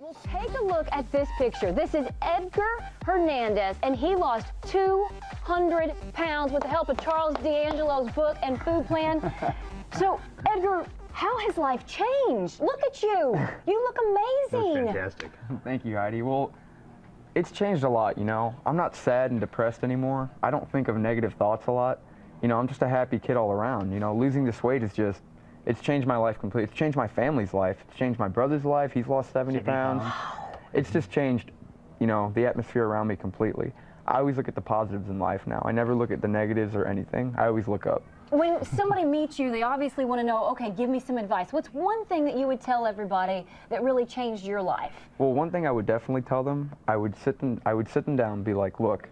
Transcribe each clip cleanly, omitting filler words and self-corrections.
Well, take a look at this picture. This is Edgar Hernandez, and he lost 200 pounds with the help of Charles D'Angelo's book and food plan. So, Edgar, how has life changed? Look at you. You look amazing. That's fantastic. Thank you, Heidi. Well, it's changed a lot, you know. I'm not sad and depressed anymore. I don't think of negative thoughts a lot. You know, I'm just a happy kid all around. You know, losing this weight is just, it's changed my life completely. It's changed my family's life. It's changed my brother's life. He's lost 70 pounds. It's just changed, you know, the atmosphere around me completely. I always look at the positives in life now. I never look at the negatives or anything. I always look up. When somebody meets you, they obviously want to know, okay, give me some advice. What's one thing that you would tell everybody that really changed your life? Well, one thing I would definitely tell them, I would sit them down and be like, look,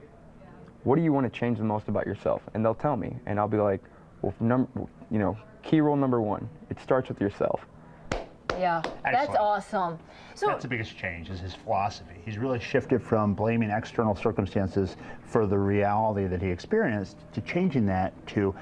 what do you want to change the most about yourself? And they'll tell me, and I'll be like, well, you know, key rule number one, it starts with yourself. Yeah, that's awesome. So that's the biggest change, is his philosophy. He's really shifted from blaming external circumstances for the reality that he experienced to changing that to,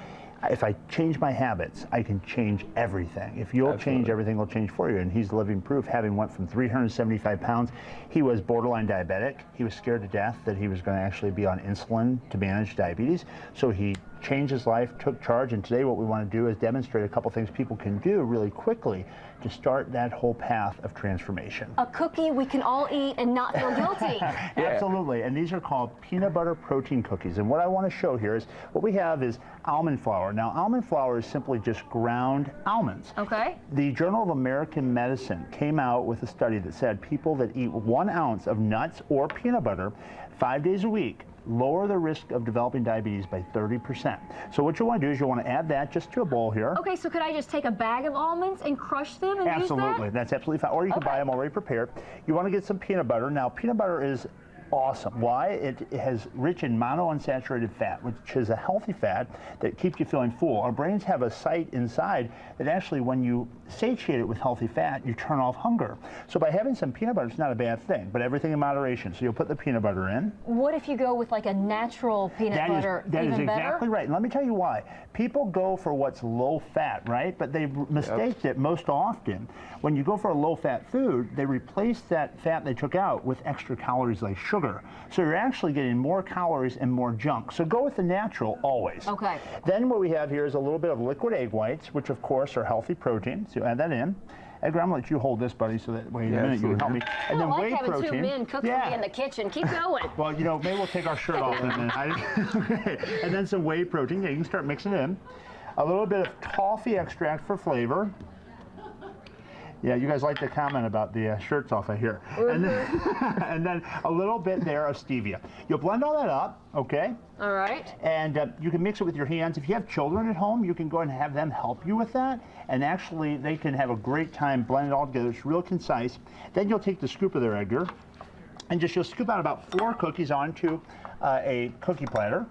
if I change my habits, I can change everything. If you'll change, everything will change for you. And he's living proof, having went from 375 pounds. He was borderline diabetic. He was scared to death that he was going to actually be on insulin to manage diabetes. So he changed his life, took charge, and today what we want to do is demonstrate a couple things people can do really quickly to start that whole path of transformation. A cookie we can all eat and not feel guilty. Absolutely, and these are called peanut butter protein cookies. And what I want to show here is what we have is almond flour. Now, almond flour is simply just ground almonds. Okay. The Journal of American Medicine came out with a study that said people that eat 1 ounce of nuts or peanut butter 5 days a week lower the risk of developing diabetes by 30%. So what you want to do is you want to add that just to a bowl here. Okay, so could I just take a bag of almonds and crush them and use that? Absolutely, that's absolutely fine. Or you can buy them already prepared. You want to get some peanut butter. Now, peanut butter is awesome. Why? It has rich in monounsaturated fat, which is a healthy fat that keeps you feeling full. Our brains have a site inside that actually, when you satiate it with healthy fat, you turn off hunger. So by having some peanut butter, it's not a bad thing, but everything in moderation. So you'll put the peanut butter in. What if you go with like a natural peanut butter? That is even exactly better? right. And let me tell you why. People go for what's low fat, right? But they mistake that most often. When you go for a low fat food, they replace that fat they took out with extra calories like sugar. So you're actually getting more calories and more junk. So go with the natural always. Okay. Then what we have here is a little bit of liquid egg whites, which of course are healthy protein. So add that in. Edgar, I'm going to let you hold this, buddy, so that way in a minute you can help me. And then whey protein. I like having 2 men cook for me in the kitchen. Keep going. Well, you know, maybe we'll take our shirt off in a minute. Okay. And then some whey protein. Yeah, you can start mixing it in. A little bit of toffee extract for flavor. Yeah, you guys like to comment about the shirts off, I hear. And then a little bit there of stevia. You'll blend all that up, okay? All right. And you can mix it with your hands. If you have children at home, you can go ahead and have them help you with that. And actually, they can have a great time blending it all together. It's real concise. Then you'll take the scooper there, Edgar, and you'll scoop out about 4 cookies onto a cookie platter.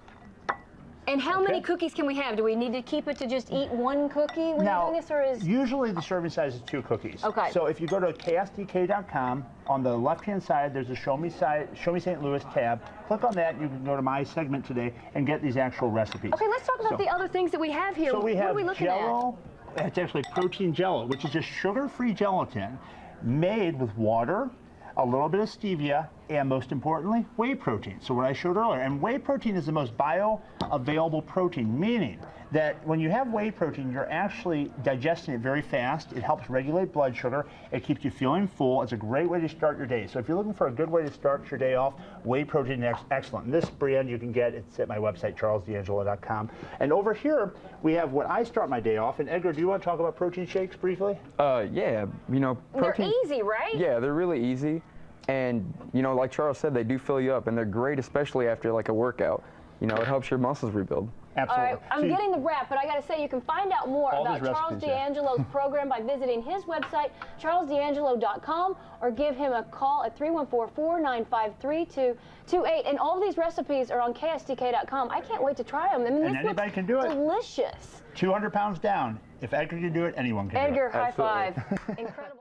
And how many cookies can we have? Do we need to keep it to just eat 1 cookie when you're doing this, or is... Usually the serving size is 2 cookies. Okay. So if you go to ksdk.com, on the left-hand side, there's a Show Me St. Louis tab. Click on that, you can go to my segment today and get these actual recipes. Okay, let's talk about the other things that we have here. So we have what are we looking Jello. It's actually protein Jello, which is just sugar-free gelatin made with water, a little bit of stevia, and most importantly, whey protein. So what I showed earlier, and whey protein is the most bioavailable protein, meaning that when you have whey protein, you're actually digesting it very fast. It helps regulate blood sugar. It keeps you feeling full. It's a great way to start your day. So if you're looking for a good way to start your day off, whey protein is excellent. And this brand you can get, it's at my website, charlesdangelo.com. And over here, we have what I start my day off. And Edgar, do you want to talk about protein shakes briefly? Yeah, you know, protein. They're easy, right? Yeah, they're really easy. And, you know, like Charles said, they do fill you up, and they're great, especially after like a workout. You know, it helps your muscles rebuild. Absolutely. All right, I'm getting the wrap, but I got to say, you can find out more about Charles D'Angelo's program by visiting his website, charlesdangelo.com, or give him a call at 314-495-3228. And all of these recipes are on ksdk.com. I can't wait to try them. I mean, and anybody can do it. Delicious. 200 pounds down. If Edgar can do it, anyone can do it. Edgar, high five. Incredible.